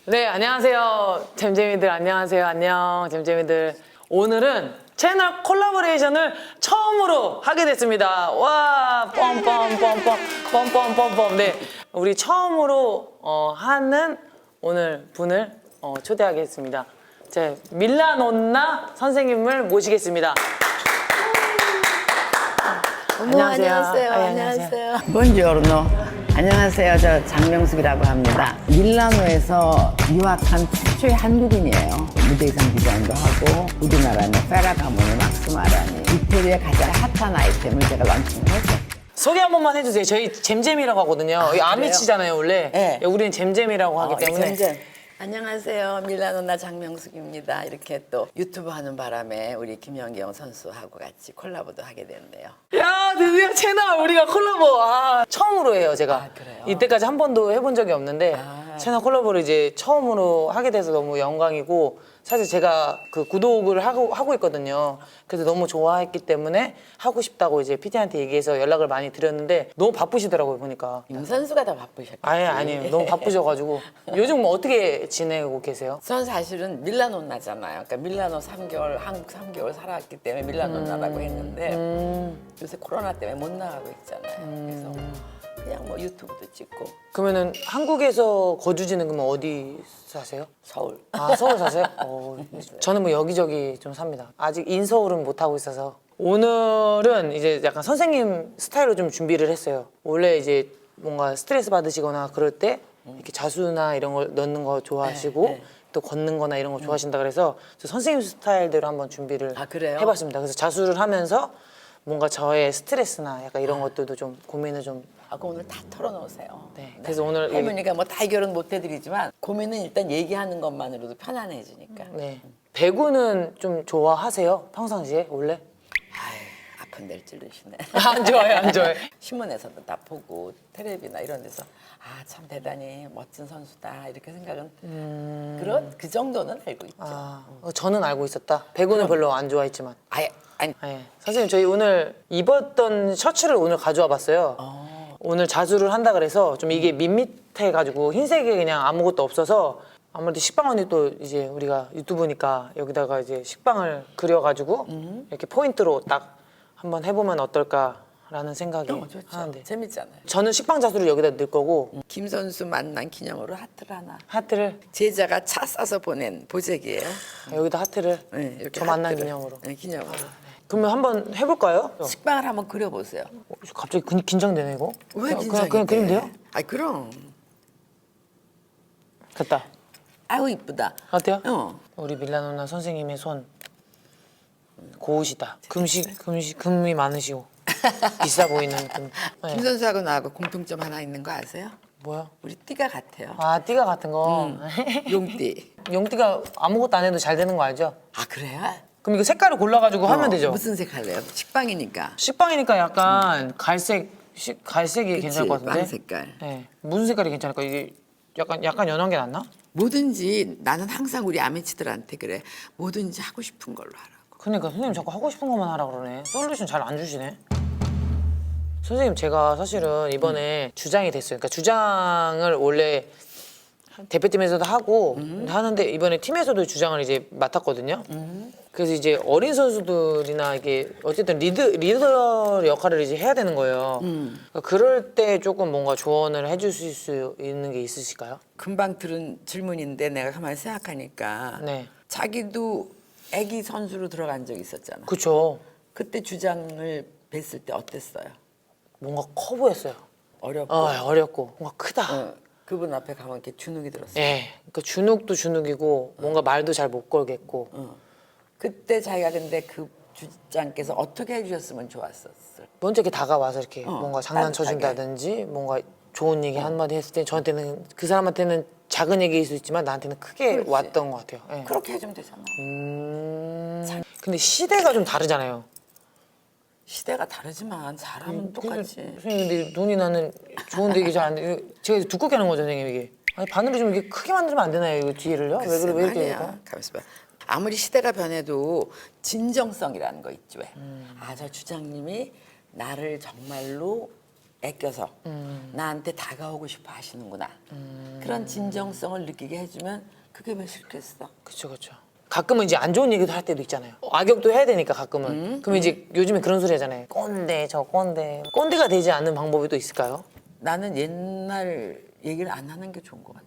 네, 안녕하세요. 잼잼이들 안녕하세요. 안녕, 잼잼이들. 오늘은 채널 콜라보레이션을 처음으로 하게 됐습니다. 와, 뻔뻔뻔뻔. 네, 우리 처음으로 하는 오늘 분을 초대하겠습니다. 제 밀라논나 선생님을 모시겠습니다. 안녕하세요. 안녕하세요. 본지오르노. 안녕하세요. 저 장명숙이라고 합니다. 밀라노에서 유학한 최초의 한국인이에요. 무대 의상 디자인도 하고 우리나라는 페라가모니, 막스마라니 이태리의 가장 핫한 아이템을 제가 런칭을 했죠. 소개 한 번만 해주세요. 저희 잼잼이라고 하거든요. 여기 아미치잖아요, 원래. 네. 우리는 잼잼이라고 하기 때문에. 잼잼. 안녕하세요. 밀라노나 장명숙입니다. 이렇게 또 유튜브 하는 바람에 우리 김연경 선수하고 같이 콜라보도 하게 됐네요. 야, 드디어 채널 우리가 콜라보. 처음으로 해요, 제가. 그래요? 이때까지 한 번도 해본 적이 없는데 채널 콜라보를 이제 처음으로 하게 돼서 너무 영광이고, 사실 제가 그 구독을 하고 있거든요. 그래서 너무 좋아했기 때문에 하고 싶다고 이제 PD한테 얘기해서 연락을 많이 드렸는데 너무 바쁘시더라고요, 보니까. 임 선수가 더 바쁘셨겠지. 아니에요. 너무 바쁘셔가지고. 요즘 뭐 어떻게 지내고 계세요? 전 사실은 밀라노나잖아요. 그러니까 밀라노 3개월, 한국 3개월 살았기 때문에 밀라노나라고 했는데 요새 코로나 때문에 못 나가고 있잖아요. 그래서 그냥 뭐 유튜브도 찍고 그러면은 한국에서 거주지는 그러면 어디 사세요? 서울. 아, 서울 사세요? 저는 뭐 여기저기 좀 삽니다. 아직 인서울은 못 하고 있어서. 오늘은 이제 약간 선생님 스타일로 좀 준비를 했어요. 원래 이제 뭔가 스트레스 받으시거나 그럴 때 이렇게 자수나 이런 걸 넣는 거 좋아하시고 네. 또 걷는 거나 이런 거 좋아하신다 그래서 저 선생님 스타일대로 한번 준비를 그래요? 해봤습니다. 그래서 자수를 하면서 뭔가 저의 스트레스나 약간 이런 것들도 좀 고민을 좀. 그럼 오늘 다 털어놓으세요. 네. 그래서 오늘 할머니가 뭐 다 해결은 못 해드리지만 고민은 일단 얘기하는 것만으로도 편안해지니까. 네. 배구는 좀 좋아하세요? 평상시에 원래? 아픈 데를 찌르시네. 안 좋아해, 안 좋아해. 신문에서도 다 보고 텔레비나 이런 데서 참 대단히 멋진 선수다 이렇게 생각은 그 정도는 알고 있죠. 저는 알고 있었다. 배구는 별로 안 좋아했지만. 아니 네. 선생님, 저희 오늘 입었던 셔츠를 오늘 가져와 봤어요. 오늘 자수를 한다 그래서 좀 이게 밋밋해가지고 흰색이 그냥 아무것도 없어서 아무래도 식빵 언니 또 이제 우리가 유튜브니까 여기다가 이제 식빵을 그려가지고 이렇게 포인트로 딱 한번 해보면 어떨까라는 생각이 좋죠. 하는데. 재밌잖아요. 저는 식빵 자수를 여기다 넣을 거고 김 선수 만난 기념으로 하트를 하나. 하트를 제자가 차 싸서 보낸 보재기예요. 여기다 하트를 네, 이렇게 저 만난 하트를. 기념으로. 네, 기념으로. 그러면 한번 해볼까요? 식빵을 한번 그려보세요. 갑자기 긴장되네 이거. 왜 그냥 그리면 돼요? 그럼. 됐다. 아유 이쁘다. 어때요? 우리 우리 밀라노나 선생님의 손 고우시다. 금이 많으시고 비싸 보이는 금. 김 선수하고 나하고 공통점 하나 있는 거 아세요? 뭐야? 우리 띠가 같아요. 띠가 같은 거. 용띠. 용띠가 아무것도 안 해도 잘 되는 거 알죠? 그래요? 그럼 이거 색깔을 골라가지고 하면 되죠? 무슨 색 할래요? 식빵이니까. 식빵이니까 약간 갈색이 그치, 괜찮을 것 같은데. 빵 색깔. 네. 무슨 색깔이 괜찮을까? 이게 약간 연한 게 낫나? 뭐든지 나는 항상 우리 아미치들한테 그래. 뭐든지 하고 싶은 걸로 하라고. 그러니까 선생님 자꾸 하고 싶은 것만 하라 그러네. 솔루션 잘 안 주시네. 선생님, 제가 사실은 이번에 주장이 됐어요. 그러니까 주장을 원래 대표팀에서도 하고 하는데 이번에 팀에서도 주장을 이제 맡았거든요. 그래서 이제 어린 선수들이나 이게 어쨌든 리더 역할을 이제 해야 되는 거예요. 그러니까 그럴 때 조금 뭔가 조언을 해주실 수 있는 게 있으실까요? 금방 들은 질문인데 내가 가만히 생각하니까 네. 자기도 애기 선수로 들어간 적이 있었잖아. 그쵸. 그때 주장을 뵀을 때 어땠어요? 뭔가 커 보였어요. 어렵고. 어렵고 뭔가 크다. 그분 앞에 가면 이렇게 주눅이 들었어요. 예. 그러니까 주눅도 주눅이고 뭔가 말도 잘 못 걸겠고. 그때 자기가 근데 그 주장께서 어떻게 해주셨으면 좋았었을? 먼저 이렇게 다가와서 이렇게 뭔가 장난쳐준다든지 뭔가 좋은 얘기 한마디 했을 때 저한테는 그 사람한테는 작은 얘기일 수 있지만 나한테는 크게 그렇지. 왔던 것 같아요. 예. 그렇게 해주면 되잖아. 근데 시대가 좀 다르잖아요. 시대가 다르지만 사람은 똑같이. 선생님, 근데 눈이 나는 좋은데 이게 잘 안 돼. 제가 두껍게 하는 거죠, 선생님, 이게. 아니, 바늘을 좀 이렇게 크게 만들면 안 되나요, 이거 뒤를요? 왜 그래, 왜 이렇게 말이야. 해요? 가만있어 봐. 아무리 시대가 변해도 진정성이라는 거 있지 왜? 저 주장님이 나를 정말로 애껴서 나한테 다가오고 싶어 하시는구나. 그런 진정성을 느끼게 해주면 그게 왜 싫겠어? 그쵸 그쵸. 가끔은 이제 안 좋은 얘기도 할 때도 있잖아요. 악역도 해야 되니까 가끔은. 그럼 이제 요즘에 그런 소리 하잖아요. 꼰대 저 꼰대. 꼰대가 되지 않는 방법이 또 있을까요? 나는 옛날 얘기를 안 하는 게 좋은 것 같아.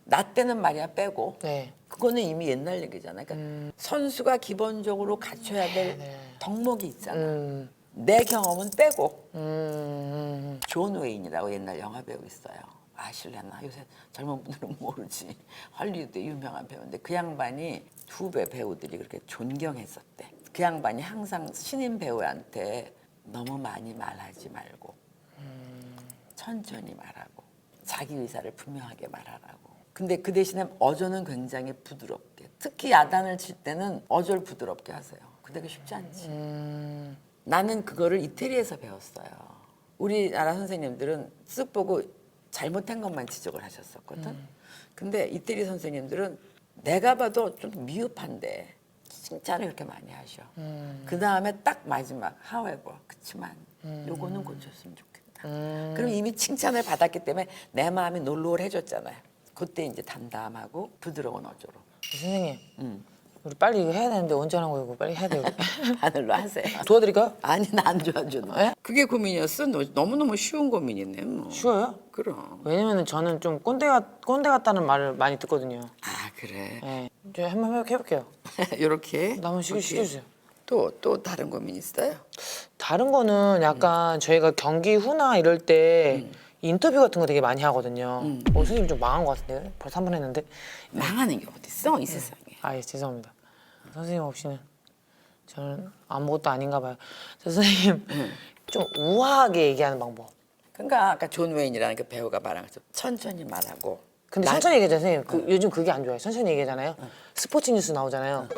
나 때는 말이야 빼고. 네. 그거는 이미 옛날 얘기잖아. 그러니까 선수가 기본적으로 갖춰야 될 덕목이 있잖아. 내 경험은 빼고. 존 웨인이라고 옛날 영화 배우 있어요. 아실래나? 요새 젊은 분들은 모르지. 할리우드 유명한 배우인데 그 양반이 후배 배우들이 그렇게 존경했었대. 그 양반이 항상 신인 배우한테 너무 많이 말하지 말고 천천히 말하고 자기 의사를 분명하게 말하라고. 근데 그 대신에 어조는 굉장히 부드럽게. 특히 야단을 칠 때는 어조를 부드럽게 하세요. 근데 그게 쉽지 않지. 나는 그거를 이태리에서 배웠어요. 우리나라 선생님들은 쓱 보고 잘못한 것만 지적을 하셨었거든. 근데 이태리 선생님들은 내가 봐도 좀 미흡한데 칭찬을 그렇게 많이 하셔. 그 다음에 딱 마지막 however 그치만 요거는 고쳤으면 좋겠다. 그럼 이미 칭찬을 받았기 때문에 내 마음이 놀놀해졌잖아요. 그때 이제 담담하고 부드러운 어조로. 선생님. 우리 빨리 이거 해야 되는데 언제 하는 거예요? 이거 빨리 해야 돼요. 바늘로 하세요. 도와드릴까요? 아니 나 안 도와줘. 예? 그게 고민이었어? 너무너무 쉬운 고민이네 뭐. 쉬워요? 그럼. 왜냐면은 저는 좀 꼰대 같다는 말을 많이 듣거든요. 아 그래. 네. 제가 한번 해볼게요. 요렇게. 나 한번 시켜주세요. 또 다른 고민 있어요? 다른 거는 약간 저희가 경기 후나 이럴 때 인터뷰 같은 거 되게 많이 하거든요. 선생님 좀 망한 것 같은데요? 벌써 한 번 했는데. 망하는 게 어딨어 이 세상에. 아, 예, 죄송합니다. 선생님 없이는 저는 아무것도 아닌가 봐요. 선생님 좀 우아하게 얘기하는 방법. 그러니까 아까 존 웨인이라는 그 배우가 말한 것처럼 천천히 말하고. 근데 천천히 얘기하잖아요, 선생님. 요즘 그게 안 좋아요. 천천히 얘기하잖아요. 스포츠 뉴스 나오잖아요.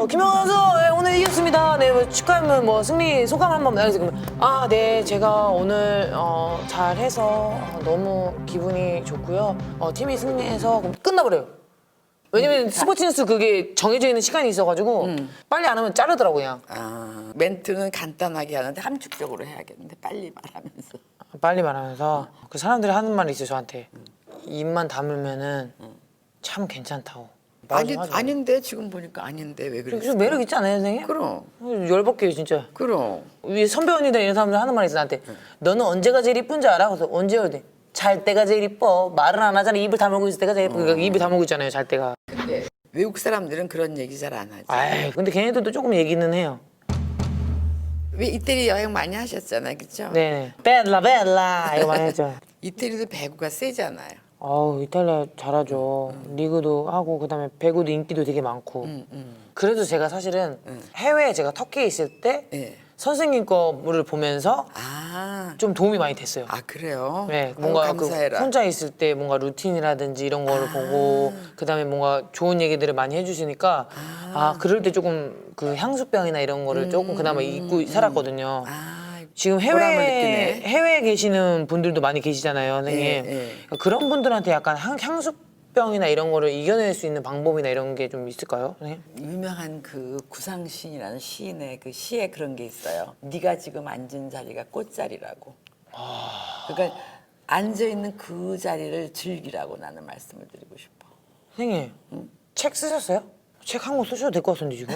김영환 선수 네, 오늘 이겼습니다. 네, 뭐 축하하면 뭐 승리 소감 한번 그래서 그러면 네, 제가 오늘 잘해서 너무 기분이 좋고요. 팀이 승리해서 그럼 끝나버려요. 왜냐면 스포츠 뉴스 그게 정해져 있는 시간이 있어가지고 빨리 안 하면 자르더라고 그냥. 아 멘트는 간단하게 하는데 함축적으로 해야겠는데 빨리 말하면서. 빨리 말하면서 그 사람들이 하는 말이 있어요 저한테. 입만 다물면은 참 괜찮다고. 아닌데 지금 보니까 아닌데 왜 그래? 좀 매력 있지 않아요 선생님? 그럼. 열받게요 진짜. 그럼. 위에 선배 언니들 이런 사람들 하는 말이 있어 나한테. 너는 언제가 제일 이쁜 줄 알아? 그래서 언제요? 잘 때가 제일 이뻐. 말은 안 하잖아. 입을 다물고 있을 때가 제일 이뻐. 그러니까 입을 다물고 있잖아요 잘 때가. 근데 외국 사람들은 그런 얘기 잘 안 하지. 아이 근데 걔네들도 조금 얘기는 해요. 왜 이태리 여행 많이 하셨잖아요, 그렇죠? 네. 벨라 이거 많이 했죠. 이태리도 배구가 세잖아요. 이탈리아 잘하죠. 리그도 하고 그다음에 배구도 인기도 되게 많고. 그래도 제가 사실은 해외에 제가 터키에 있을 때 예. 선생님 거를 보면서 아, 좀 도움이 많이 됐어요. 아 그래요? 네, 아유, 뭔가 그 감사해라. 혼자 있을 때 뭔가 루틴이라든지 이런 거를 보고 그다음에 뭔가 좋은 얘기들을 많이 해주시니까 그럴 때 조금 그 향수병이나 이런 거를 조금 그나마 잊고 살았거든요. 지금 보람을 느끼네. 해외에 계시는 분들도 많이 계시잖아요, 선생님. 예. 그런 분들한테 약간 향수병이나 이런 거를 이겨낼 수 있는 방법이나 이런 게 좀 있을까요, 선생님? 유명한 그 구상시인이라는 시인의 그 시에 그런 게 있어요. 네가 지금 앉은 자리가 꽃자리라고. 그러니까 앉아 있는 그 자리를 즐기라고 나는 말씀을 드리고 싶어. 선생님, 책 쓰셨어요? 책 한 권 쓰셔도 될 것 같은데 지금?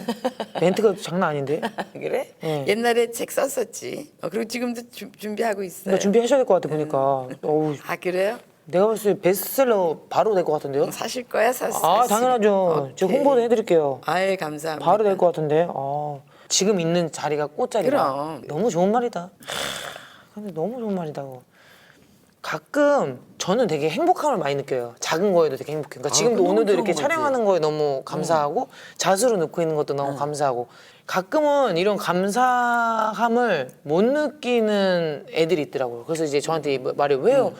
멘트가 장난 아닌데? 그래? 네. 옛날에 책 썼었지. 그리고 지금도 준비하고 있어요. 그러니까 준비하셔야 될 것 같아 보니까. 어우, 아 그래요? 내가 봤을 때 베스트셀러 바로 될 것 같은데요? 사실 거야 샀어. 당연하죠. 제가 홍보도 해드릴게요. 아예 감사합니다. 바로 될 것 같은데. 지금 있는 자리가 꽃자리다. 그럼. 너무 좋은 말이다. 근데 너무 좋은 말이다고. 가끔 저는 되게 행복함을 많이 느껴요. 작은 거에도 되게 행복해요. 그러니까 지금도 너무 오늘도 좋은 이렇게 거지. 촬영하는 거에 너무 감사하고 자수로 넣고 있는 것도 너무 감사하고 가끔은 이런 감사함을 못 느끼는 애들이 있더라고요. 그래서 이제 저한테 말해요. 왜요?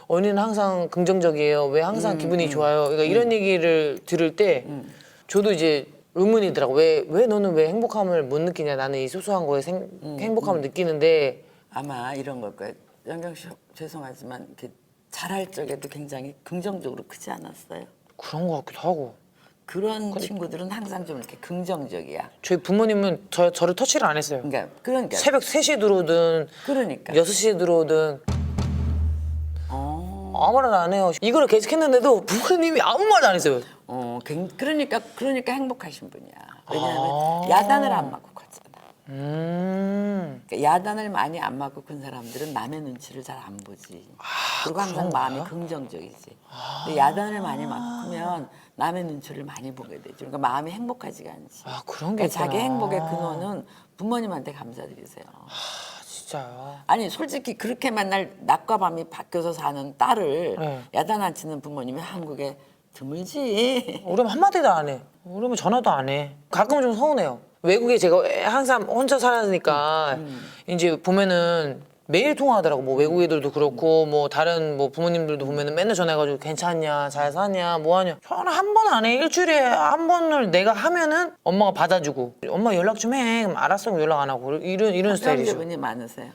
언니는 항상 긍정적이에요. 왜 항상 기분이 좋아요? 그러니까 이런 얘기를 들을 때 저도 이제 의문이더라고. 왜 너는 왜 행복함을 못 느끼냐? 나는 이 소소한 거에 행복함을 느끼는데 아마 이런 걸 거예요. 영경 씨 죄송하지만 이렇게 잘할 적에도 굉장히 긍정적으로 크지 않았어요? 그런 것 같기도 하고. 그런 친구들은 항상 좀 이렇게 긍정적이야. 저희 부모님은 저를 터치를 안 했어요. 그러니까 새벽 3시에 들어오든 그러니까 6시에 들어오든 아무 말 안 해요. 이거를 계속했는데도 부모님이 아무 말도 안 했어요. 그러니까 행복하신 분이야. 왜냐하면 야단을 안 맞고 컸잖아. 그러니까 야단을 많이 안 맞고 큰 사람들은 남의 눈치를 잘 안 보지. 그리고 항상 마음이 긍정적이지. 근데 야단을 많이 맞고 크면 남의 눈치를 많이 보게 되죠. 그러니까 마음이 행복하지가 않지. 그런 게 그러니까 자기 있구나. 행복의 근원은 부모님한테 감사드리세요. 진짜요? 아니 솔직히 그렇게 맨날 낮과 밤이 바뀌어서 사는 딸을 네. 야단 안 치는 부모님이 한국에 드물지. 우리 엄마 한마디도 안 해. 우리 엄마 전화도 안 해. 가끔은 좀 서운해요. 외국에 제가 항상 혼자 살았으니까 이제 보면은 매일 통화하더라고. 뭐 외국 애들도 그렇고 뭐 다른 뭐 부모님들도 보면은 맨날 전화해가지고 괜찮냐, 잘 사냐, 뭐 하냐. 전화 한 번 안 해. 일주일에 한 번을 내가 하면은 엄마가 받아주고 엄마 연락 좀 해. 그럼 알았어. 그럼 연락 안 하고 이런 스타일이죠. 형제분이 많으세요?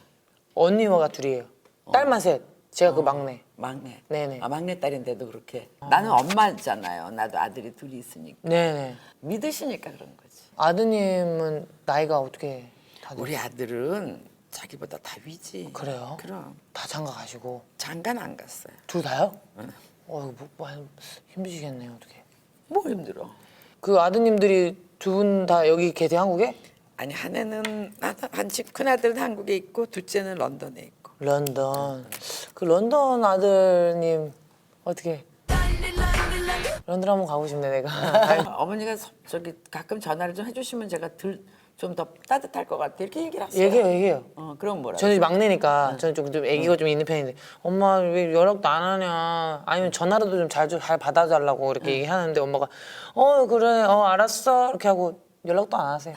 언니가 둘이에요. 딸만 셋. 제가 그 막내. 막내. 네네. 막내 딸인데도 그렇게. 나는 엄마잖아요. 나도 아들이 둘이 있으니까. 네네. 믿으시니까 그런 거지. 아드님은 나이가 어떻게 다들? 우리 아들은 자기보다 다 위지. 그래요? 그럼. 다 장가 가시고 장가는 안 갔어요. 둘 다요? 응. 뭐 힘드시겠네요 어떻게? 뭐 힘들어. 그 아드님들이 두 분 다 여기 계세요 한국에? 아니 한 애는 큰 아들은 한국에 있고 둘째는 런던에 있고. 런던. 그 런던 아들님 어떻게? 런던 한번 가고 싶네 내가. 어머니가 저기 가끔 전화를 좀 해주시면 제가 좀 더 따뜻할 것 같아 이렇게 얘기를 하세요. 얘기해요. 그럼 뭐라? 저는 막내니까 저는 좀 애기가 좀 있는 편인데 엄마 왜 연락도 안 하냐 아니면 전화라도 좀 잘 받아달라고 이렇게 얘기하는데 엄마가 그래 알았어 이렇게 하고 연락도 안 하세요.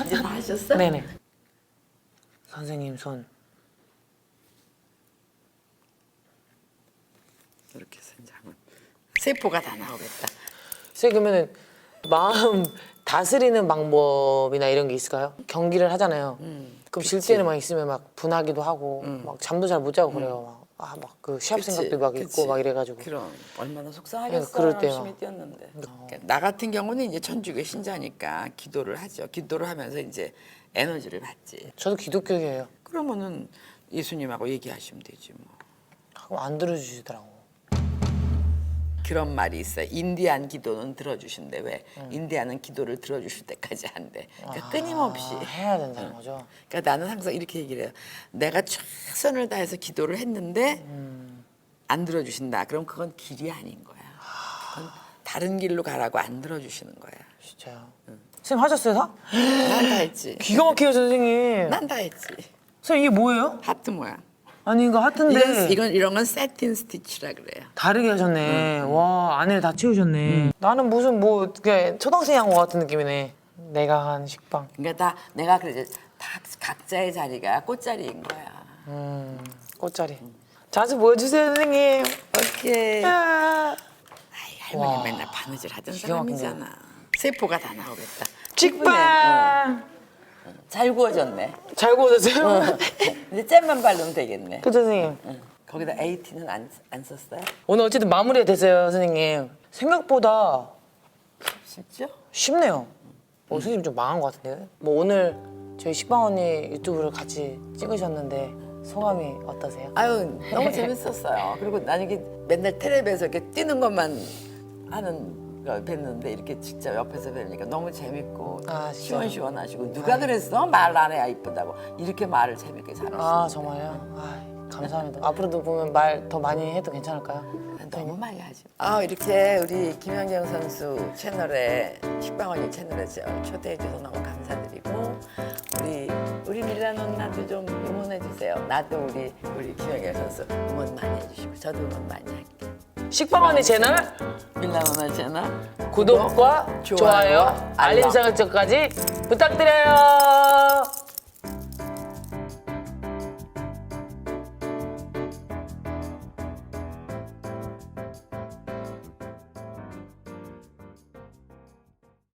이제 다 하셨어? 네네. 선생님 손. 이렇게 해서 이제 하면 세포가 다 나오겠다. 선생님 그러면은 마음 다스리는 방법이나 이런 게 있을까요? 경기를 하잖아요. 그럼 질 때는 막 있으면 막 분하기도 하고 막 잠도 잘 못 자고 그래요. 막 그 시합 생각도 막 있고 막 이래가지고. 그럼 얼마나 속상하겠어. 네, 그럴 때 열심히 막. 뛰었는데. 그러니까 나 같은 경우는 이제 천주교 신자니까 기도를 하죠. 기도를 하면서 이제 에너지를 받지. 저도 기독교예요. 그러면은 예수님하고 얘기하시면 되지 뭐. 하고 안 들어주시더라고. 그런 말이 있어요. 인디안 기도는 들어주신대. 왜? 인디안은 기도를 들어주실 때까지 한대. 그러니까 끊임없이. 해야 된다는 거죠. 그러니까 나는 항상 이렇게 얘기를 해요. 내가 최선을 다해서 기도를 했는데 안 들어주신다. 그럼 그건 길이 아닌 거야. 그건 다른 길로 가라고 안 들어주시는 거야. 진짜요. 선생님 하셨어요 다? 난 다 했지. 기가 막히게 선생님. 난 다 했지. 선생님 이게 뭐예요? 하트 모양. 아니 이거 하트인데 이런 건 세틴 스티치라 그래요. 다르게 하셨네. 와 안을 다 채우셨네. 나는 무슨 뭐 그냥 초등생이 한 것 같은 느낌이네. 내가 한 식빵. 그러니까 다 내가 그러지. 다 각자의 자리가 꽃자리인 거야. 꽃자리. 자주 보여주세요 선생님. 오케이. 아. 아이, 할머니 와. 맨날 바느질 하던 기가 막히네. 사람이잖아. 세포가 다 나오겠다. 식빵. 잘 구워졌네. 잘 구워졌어요? 이제 잼만 바르면 되겠네. 그죠 선생님? 거기다 AT는 안 썼어요? 오늘 어쨌든 마무리가 됐어요 선생님. 생각보다 쉽죠? 쉽네요. 선생님 좀 망한 것 같은데요? 뭐 오늘 저희 식빵 언니 유튜브를 같이 찍으셨는데 소감이 어떠세요? 아유 너무 재밌었어요. 그리고 나는 이게 맨날 텔레비에서 이렇게 뛰는 것만 하는 걸 뵀는데 이렇게 직접 옆에서 뵈니까 너무 재밌고 아, 진짜요? 시원시원하시고 누가 그랬어? 말 안 해야 이쁘다고 이렇게 말을 재밌게 잘하시는 아 정말요? 아, 감사합니다. 앞으로도 보면 말 더 많이 해도 괜찮을까요? 너무 많이 하지. 이렇게 우리 김연경 선수 채널에 식빵언니 채널에 초대해 줘서 너무 감사드리고 우리 밀라 누나도 좀 응원해 주세요. 나도 우리 김연경 선수 응원 많이 해주시고 저도 응원 많이 할게요. 식빵 언니 채널 밀라 누나 채널 구독과 좋아요, 알림 설정까지 부탁드려요.